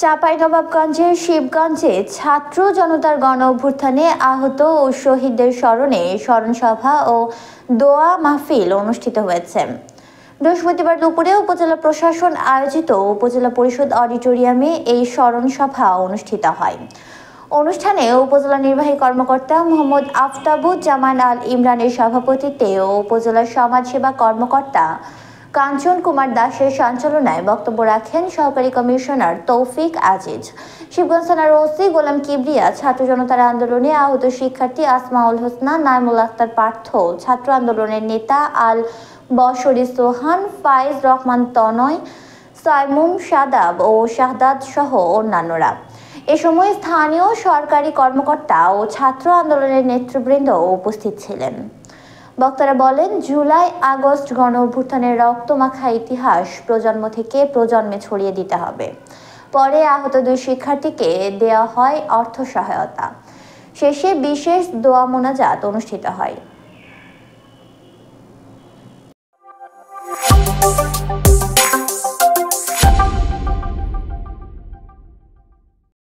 চাঁপাইনবাবগঞ্জের শিবগঞ্জে ছাত্র জনতার গণ অভ্যুত্থানে আহত ও শহীদদের স্মরণে স্মরণ সভা ও দোয়া মাহফিল অনুষ্ঠিত হয়েছে। বৃহস্পতিবার দুপুরে উপজেলা প্রশাসন আয়োজিত উপজেলা পরিষদ অডিটোরিয়ামে এই স্মরণ সভা অনুষ্ঠিত হয়। অনুষ্ঠানে উপজেলা নির্বাহী কর্মকর্তা মোহাম্মদ আফতাবুজ্জামান আল ইমরানের সভাপতিত্বে ও উপজেলা সমাজসেবা কর্মকর্তা কাঞ্চন কুমার দাসের সঞ্চালনায় বক্তব্য রাখেন সহকারী কমিশনার তৌফিক আজিজ, শিবগঞ্জ থানার ওসি গোলাম কিবরিয়া, ছাত্র জনতার আন্দোলনে আহত শিক্ষার্থী আসমাউল হোসনা, নাইমুল আক্তার পার্থ, ছাত্র আন্দোলনের নেতা আল বশরি সোহান, ফাইজ রহমান তনয়, সাইমুম শাদাব ও শাহদাদ সহ অন্যান্যরা। এ সময় স্থানীয় সরকারি কর্মকর্তা ও ছাত্র আন্দোলনের নেতৃবৃন্দ উপস্থিত ছিলেন। বক্তারা বলেন, জুলাই আগস্ট গণ অভ্যুত্থানের রক্তমাখা ইতিহাস প্রজন্ম থেকে প্রজন্মে ছড়িয়ে দিতে হবে। পরে আহত দুই শিক্ষার্থীকে দেওয়া হয় অর্থ সহায়তা। শেষে বিশেষ দোয়া মোনাজাত অনুষ্ঠিত হয়।